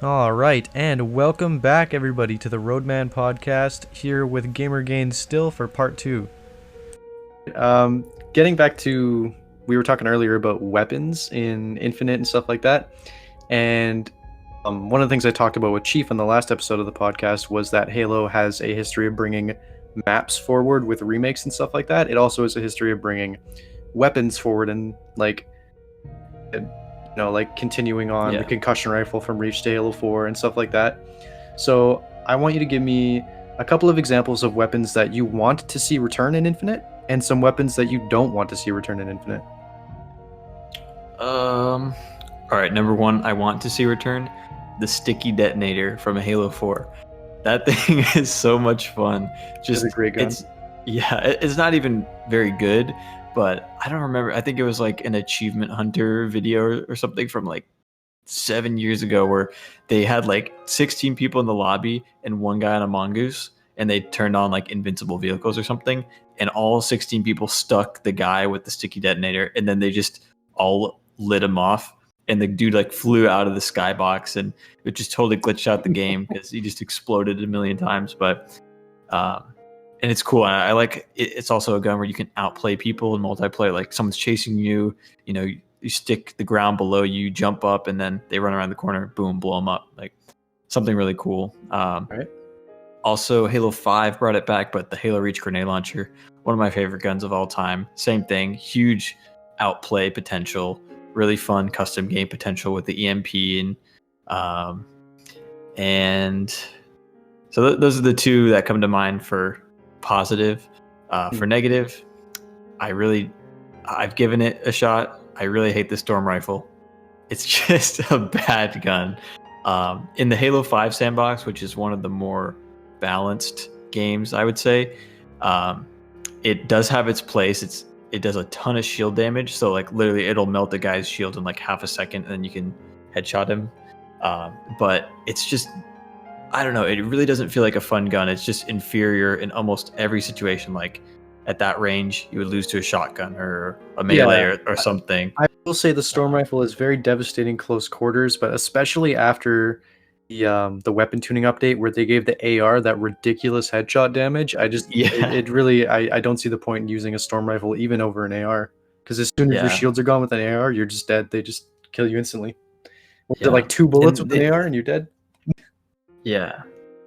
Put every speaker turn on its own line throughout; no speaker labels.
All right, and welcome back, everybody, to the Roadman podcast. Here with Gamer Gains still for part two. Getting back to we were talking earlier about weapons in Infinite and stuff like that, and one of the things I talked about with Chief in the last episode of the podcast was that Halo has a history of bringing maps forward with remakes and stuff like that. It also has a history of bringing weapons forward and like continuing on the concussion rifle from Reach to Halo 4 and stuff like that. So I want you to give me a couple of examples of weapons that you want to see return in Infinite and some weapons that you don't want to see return in Infinite.
All right, number one, I want to see return the sticky detonator from Halo 4. That thing is so much fun.
Just a great gun.
It's not even very good, but I don't remember. I think it was like an achievement hunter video or something from like 7 years ago where they had like 16 people in the lobby and one guy on a mongoose, and they turned on like invincible vehicles or something, and all 16 people stuck the guy with the sticky detonator, and then they just all lit him off, and the dude like flew out of the skybox, and it just totally glitched out the game because he just exploded a million times. But and it's cool. I like it. It's also a gun where you can outplay people in multiplayer. Like someone's chasing you, you stick the ground below you, jump up, and then they run around the corner, boom, blow them up. Like something really cool.
Right.
Also, Halo 5 brought it back, but the Halo Reach grenade launcher, one of my favorite guns of all time. Same thing, huge outplay potential, really fun custom game potential with the EMP, and so those are the two that come to mind for positive. For negative, I've given it a shot. I really hate the storm rifle. It's just a bad gun. In the Halo 5 sandbox, which is one of the more balanced games, I would say, it does have its place. It does a ton of shield damage, so like literally it'll melt a guy's shield in like half a second, and then you can headshot him. But it's just, I don't know, it really doesn't feel like a fun gun. It's just inferior in almost every situation. Like at that range, you would lose to a shotgun or a melee or something.
I will say the storm rifle is very devastating close quarters, but especially after the weapon tuning update where they gave the AR that ridiculous headshot damage. It really I don't see the point in using a storm rifle even over an AR, because as soon as your shields are gone with an AR, you're just dead. They just kill you instantly. Like 2 bullets with an AR and you're dead.
Yeah.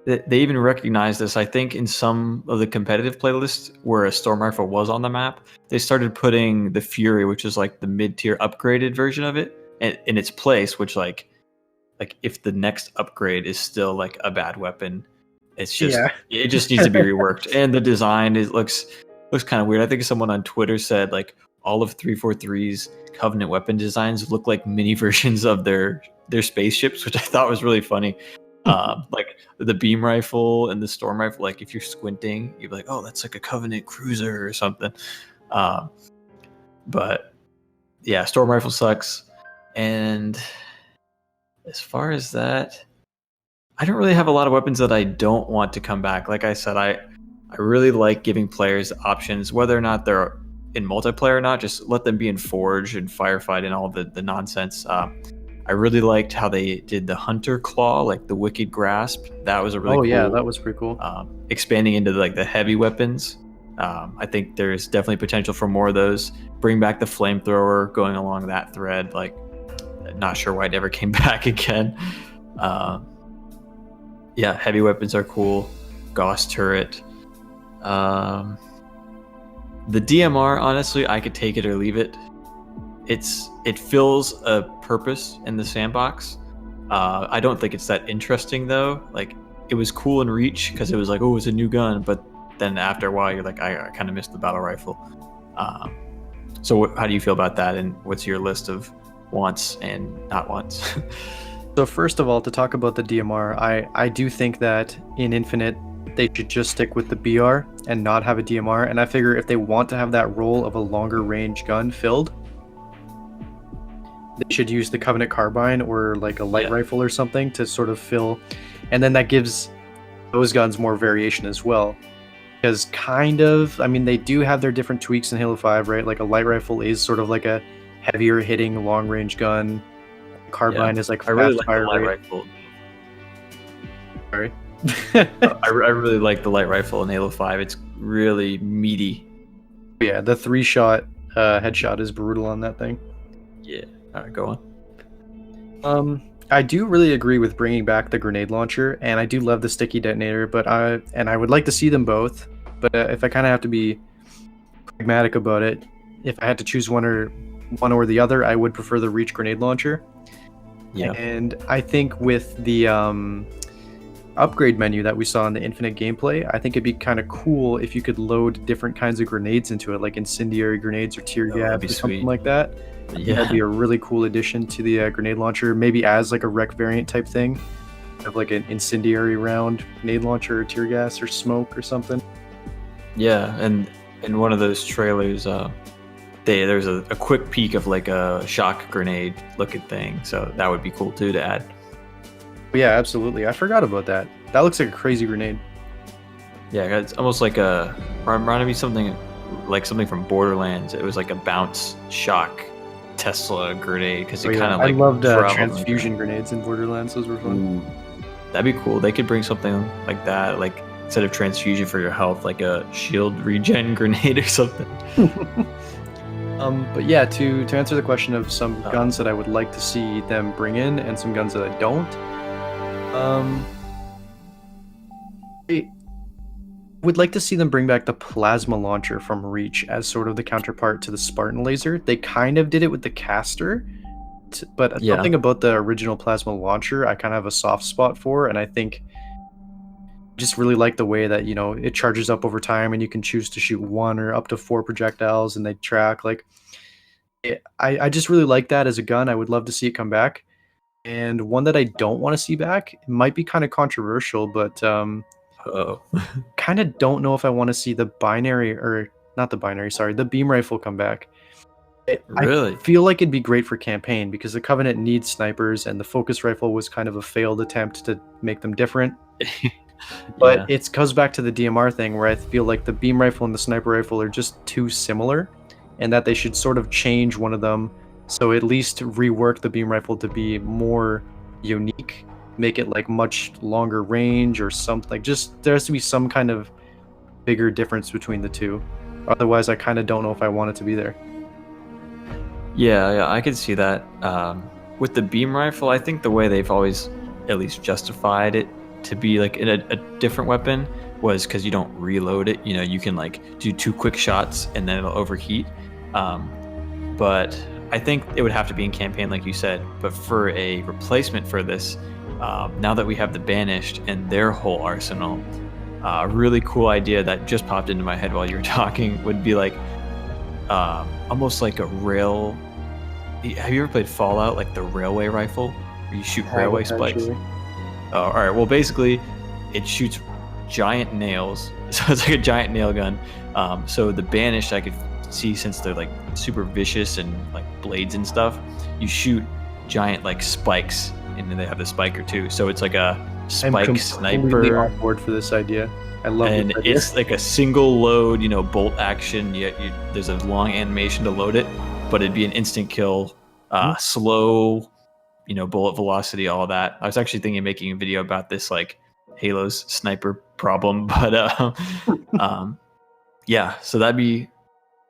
They even recognized this, I think, in some of the competitive playlists where a storm rifle was on the map. They started putting the Fury, which is like the mid-tier upgraded version of it, in its place, which like if the next upgrade is still like a bad weapon, it's just it just needs to be reworked. And the design looks kind of weird. I think someone on Twitter said like all of 343's Covenant weapon designs look like mini versions of their spaceships, which I thought was really funny. Like the beam rifle and the storm rifle, like if you're squinting, you'd be like, oh, that's like a Covenant cruiser or something. But yeah, storm rifle sucks. And as far as that, I don't really have a lot of weapons that I don't want to come back. Like I said, I really like giving players options, whether or not they're in multiplayer or not. Just let them be in Forge and Firefight and all the nonsense. I really liked how they did the Hunter Claw, like the Wicked Grasp. That was a really cool,
that was pretty cool.
Expanding into like the heavy weapons. I think there's definitely potential for more of those. Bring back the flamethrower, going along that thread. Like, not sure why it never came back again. Heavy weapons are cool. Gauss turret. The DMR, honestly, I could take it or leave it. It fills a purpose in the sandbox. I don't think it's that interesting though. Like it was cool in Reach because it was like, oh, it's a new gun, but then after a while you're like, I kind of missed the battle rifle. So how do you feel about that, and what's your list of wants and not wants?
So first of all, to talk about the DMR, I do think that in Infinite they should just stick with the BR and not have a DMR, and I figure if they want to have that role of a longer range gun filled, they should use the Covenant carbine or like a light rifle or something to sort of fill, and then that gives those guns more variation as well. Because they do have their different tweaks in Halo 5, right? Like a light rifle is sort of like a heavier hitting long range gun. Carbine is like fast fire rate.
Rifle.
Sorry.
I really like the light rifle in Halo 5. It's really meaty.
Yeah, the 3-shot headshot is brutal on that thing.
Yeah. All right, go on.
I do really agree with bringing back the grenade launcher, and I do love the sticky detonator, but I would like to see them both. But if I kind of have to be pragmatic about it, if I had to choose one or the other, I would prefer the Reach grenade launcher.
Yeah.
And I think with the upgrade menu that we saw in the Infinite gameplay, I think it'd be kind of cool if you could load different kinds of grenades into it, like incendiary grenades or tear gas or something like that.
Yeah,
that'd be a really cool addition to the grenade launcher, maybe as like a rec variant type thing, have like an incendiary round grenade launcher or tear gas or smoke or something.
Yeah, and in one of those trailers, there's a quick peek of like a shock grenade looking thing, so that would be cool too to add.
Yeah, absolutely. I forgot about that. That looks like a crazy grenade.
Yeah, it's almost like reminded me something from Borderlands. It was like a bounce shock Tesla grenade because it kind of like.
I loved transfusion grenades in Borderlands. Those were fun.
Ooh, that'd be cool. They could bring something like that, like instead of transfusion for your health, like a shield regen grenade or something.
But yeah, to answer the question of some guns that I would like to see them bring in and some guns that I don't. I would like to see them bring back the plasma launcher from Reach as sort of the counterpart to the Spartan laser. They kind of did it with the caster, but something about the original plasma launcher I kind of have a soft spot for, and I think just really like the way that, you know, it charges up over time and you can choose to shoot 1 or up to 4 projectiles and they track. Like, I just really like that as a gun. I would love to see it come back. And one that I don't want to see back, it might be kind of controversial, but kind of don't know if I want to see the the beam rifle come back.
Really?
I feel like it'd be great for campaign because the Covenant needs snipers and the focus rifle was kind of a failed attempt to make them different. But it goes back to the DMR thing where I feel like the beam rifle and the sniper rifle are just too similar and that they should sort of change one of them. So at least rework the beam rifle to be more unique, make it like much longer range or something. Like, just there has to be some kind of bigger difference between the two. Otherwise, I kind of don't know if I want it to be there.
Yeah, I can see that. With the beam rifle, I think the way they've always at least justified it to be like a different weapon was because you don't reload it. You know, you can like do 2 quick shots and then it'll overheat. But I think it would have to be in campaign, like you said. But for a replacement for this, now that we have the Banished and their whole arsenal, a really cool idea that just popped into my head while you were talking would be like almost like a rail. Have you ever played Fallout, like the railway rifle, where you shoot railway spikes? Oh, all right. Well, basically, it shoots giant nails, so it's like a giant nail gun. So the Banished, I could see, since they're like super vicious and like blades and stuff, you shoot giant like spikes, and then they have the spiker too. So it's like a spike sniper.
I'm on board for this idea. I love it.
And it's like a single load, you know, bolt action. There's a long animation to load it, but it'd be an instant kill, slow, you know, bullet velocity, all that. I was actually thinking of making a video about this, like Halo's sniper problem, but yeah. So that'd be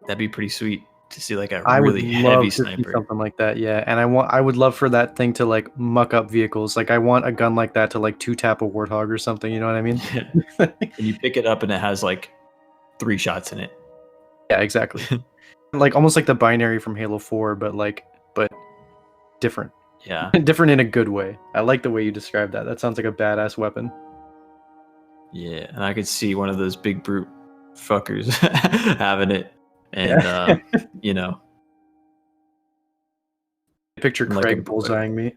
pretty sweet to see like a really heavy sniper.
Something like that, yeah. And I would love for that thing to like muck up vehicles. Like, I want a gun like that to like 2-tap a Warthog or something. You know what I mean?
Yeah. And you pick it up and it has like 3 shots in it.
Yeah, exactly. Like almost like the binary from Halo 4, but different.
Yeah.
Different in a good way. I like the way you described that. That sounds like a badass weapon.
Yeah, and I could see one of those big brute fuckers having it. And, you know.
Picture Craig bullseyeing me.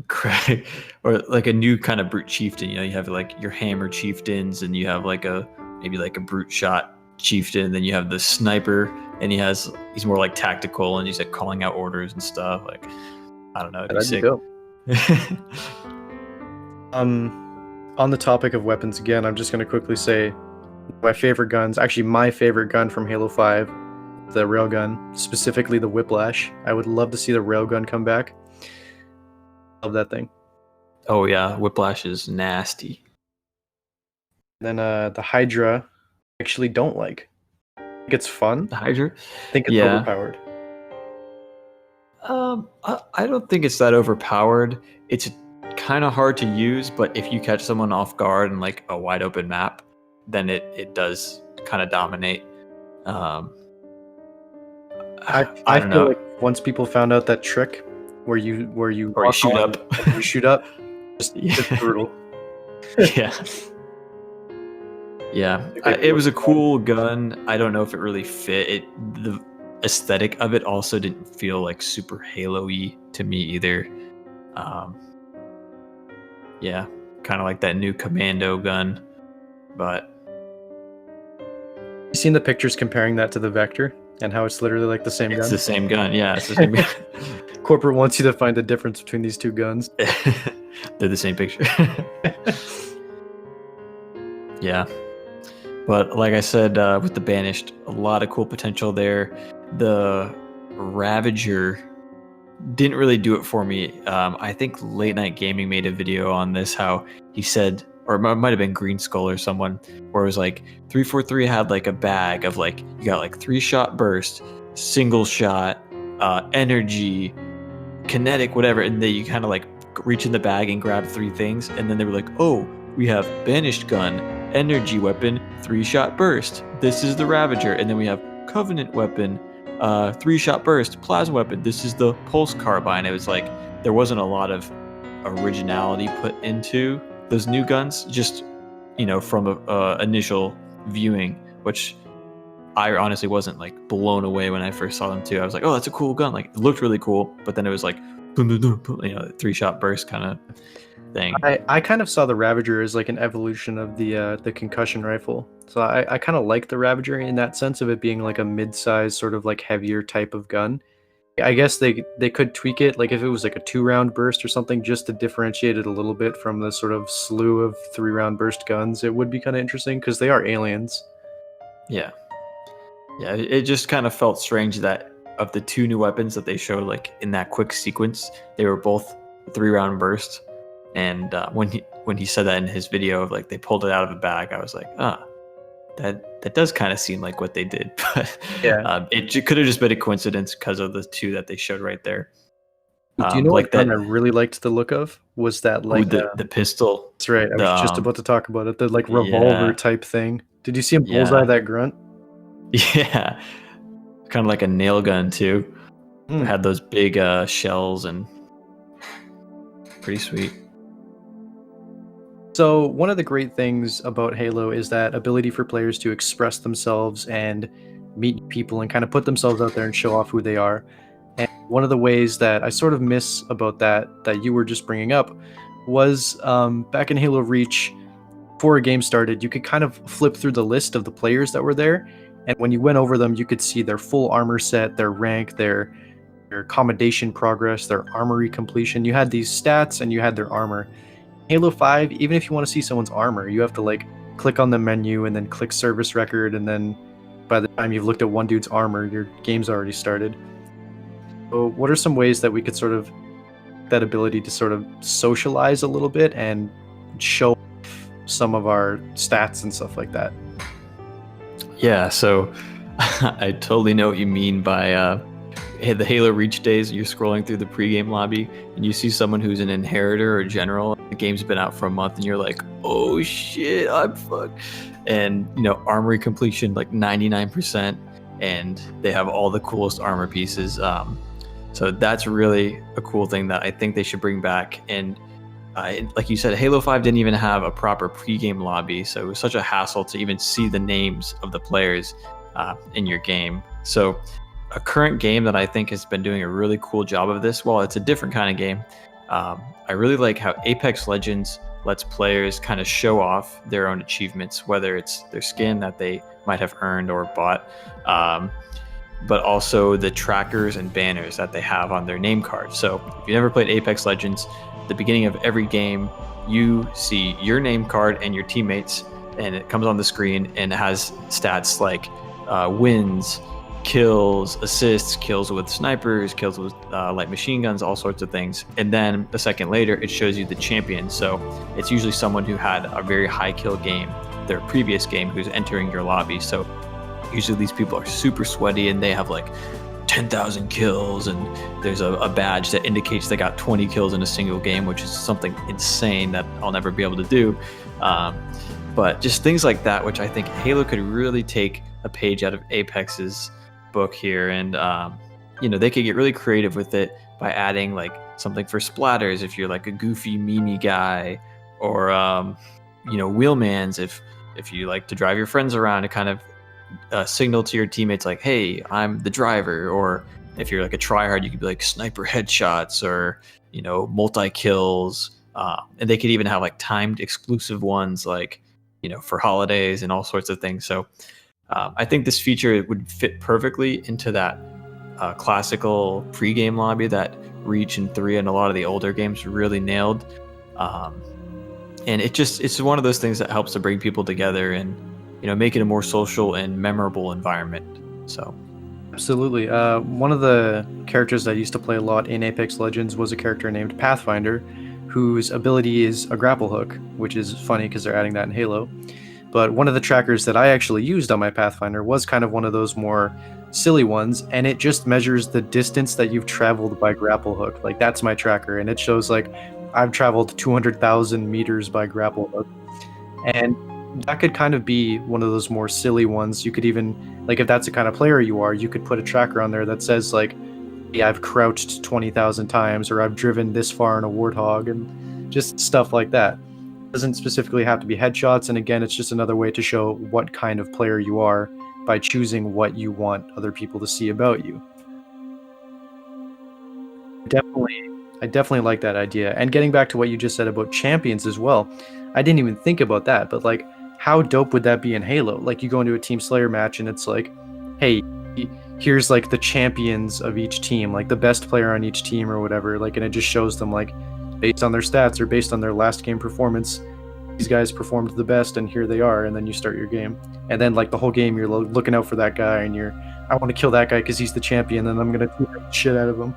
Craig. Or like a new kind of brute chieftain. You know, you have like your hammer chieftains, and you have like maybe like a brute shot chieftain. And then you have the sniper, and he's more like tactical, and he's like calling out orders and stuff. Like, I don't know. It'd be sick.
On the topic of weapons again, I'm just going to quickly say my favorite guns. Actually, my favorite gun from Halo 5, the railgun, specifically the Whiplash. I would love to see the railgun come back. Love that thing.
Oh yeah, Whiplash is nasty.
Then the Hydra I actually don't like. I think it's fun.
The Hydra?
I think it's
Yeah.
overpowered.
I don't think it's that overpowered. It's kind of hard to use, but if you catch someone off guard in like a wide open map, then it does kind of dominate. Um,
I
don't
feel
know.
like once people found out that trick where you
Or you
lock
shoot
on
up.
and you shoot up, it's
Yeah.
brutal.
Yeah. Yeah.
Like,
It was a cool gun. I don't know if it really fit. The aesthetic of it also didn't feel like super Halo-y to me either. Yeah, kind of like that new commando gun, but
you seen the pictures comparing that to the Vector and how it's literally like the same
it's
gun?
the same gun. Yeah, it's the same gun.
Corporate wants you to find the difference between these two guns.
They're the same picture. Yeah, but like I said, with the Banished, a lot of cool potential there. The Ravager didn't really do it for me. I think Late Night Gaming made a video on this, how he said, or it might have been Green Skull or someone, where it was like 343 had like a bag of like, you got like 3-shot burst, single shot, energy, kinetic, whatever, and then you kind of like reach in the bag and grab 3 things, and then they were like, oh, we have Banished Gun, energy weapon, 3-shot burst. This is the Ravager, and then we have Covenant weapon, 3-shot burst, plasma weapon. This is the pulse carbine. It was like there wasn't a lot of originality put into those new guns, just from a initial viewing, which I honestly wasn't like blown away when I first saw them too. I was like, oh, that's a cool gun. Like it looked really cool, but then it was like, 3-shot burst kind of thing.
I kind of saw the Ravager as like an evolution of the concussion rifle. So I kind of like the Ravager in that sense of it being like a mid-sized sort of like heavier type of gun. I guess they could tweak it, like if it was like a 2-round burst or something, just to differentiate it a little bit from the sort of slew of 3-round burst guns. It would be kind of interesting because they are aliens.
Yeah, it just kind of felt strange that of the 2 new weapons that they showed, like in that quick sequence, they were both 3-round burst. And when he said that in his video of like they pulled it out of a bag, I was like, that does kind of seem like what they did. But
Yeah.
It could have just been a coincidence because of the 2 that they showed right there.
Do you know
like
what gun
that?
I really liked the look of? Was that like
The pistol?
That's right. I was just about to talk about it. The like revolver type thing. Did you see him bullseye that grunt?
Yeah, kind of like a nail gun too. It had those big shells and pretty sweet.
So one of the great things about Halo is that ability for players to express themselves and meet people and kind of put themselves out there and show off who they are. And one of the ways that I sort of miss about that you were just bringing up was back in Halo Reach, before a game started, you could kind of flip through the list of the players that were there. And when you went over them, you could see their full armor set, their rank, their accommodation progress, their armory completion. You had these stats and you had their armor. Halo 5, even if you want to see someone's armor, you have to like click on the menu and then click service record, and then by the time you've looked at one dude's armor, your game's already started. So what are some ways that we could sort of that ability to sort of socialize a little bit and show off some of our stats and stuff like that?
Yeah, so I totally know what you mean by the Halo Reach days. You're scrolling through the pregame lobby and you see someone who's an inheritor or general. The game's been out for a month and you're like, oh shit, I'm fucked. And armory completion like 99%, and they have all the coolest armor pieces. So that's really a cool thing that I think they should bring back. And like you said, Halo 5 didn't even have a proper pregame lobby, so it was such a hassle to even see the names of the players in your game. So a current game that I think has been doing a really cool job of this, well, it's a different kind of game. I really like how Apex Legends lets players kind of show off their own achievements, whether it's their skin that they might have earned or bought, but also the trackers and banners that they have on their name cards. So if you never played Apex Legends, at the beginning of every game, you see your name card and your teammates, and it comes on the screen and it has stats like wins, kills, assists, kills with snipers, kills with light machine guns, all sorts of things. And then a second later, it shows you the champion. So it's usually someone who had a very high kill game. their previous game who's entering your lobby. So usually these people are super sweaty and they have like 10,000 kills, and there's a badge that indicates they got 20 kills in a single game, which is something insane that I'll never be able to do. But just things like that, which I think Halo could really take a page out of Apex's book here. And, they could get really creative with it by adding like something for splatters if you're like a goofy meme guy, or, wheelmans if you like to drive your friends around to kind of signal to your teammates like, hey, I'm the driver. Or if you're like a tryhard, you could be like sniper headshots or, multi-kills. And they could even have like timed exclusive ones like, for holidays and all sorts of things. So I think this feature would fit perfectly into that classical pregame lobby that Reach and 3 and a lot of the older games really nailed. And it's one of those things that helps to bring people together and, make it a more social and memorable environment. So
Absolutely. One of the characters that I used to play a lot in Apex Legends was a character named Pathfinder, whose ability is a grapple hook, which is funny because they're adding that in Halo. But one of the trackers that I actually used on my Pathfinder was kind of one of those more silly ones, and it just measures the distance that you've traveled by grapple hook. Like, that's my tracker, and it shows like I've traveled 200,000 meters by grapple hook. And that could kind of be one of those more silly ones. You could even, like, if that's the kind of player you are, you could put a tracker on there that says like, yeah, I've crouched 20,000 times, or I've driven this far in a Warthog, and just stuff like that. It doesn't specifically have to be headshots, and again, it's just another way to show what kind of player you are by choosing what you want other people to see about you. I definitely like that idea. And getting back to what you just said about champions as well, I didn't even think about that, but like, how dope would that be in Halo? Like, you go into a Team Slayer match and it's like, hey, here's like the champions of each team, like the best player on each team or whatever, like, and it just shows them like based on their stats or based on their last game performance, these guys performed the best and here they are. And then you start your game, and then like the whole game you're looking out for that guy, and I want to kill that guy because he's the champion, and I'm gonna beat the shit out of him.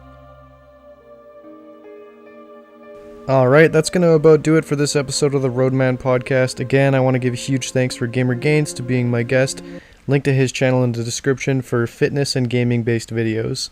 Alright, that's going to about do it for this episode of the Roadman Podcast. Again, I want to give huge thanks for Gamer Gains to being my guest. Link to his channel in the description for fitness and gaming based videos.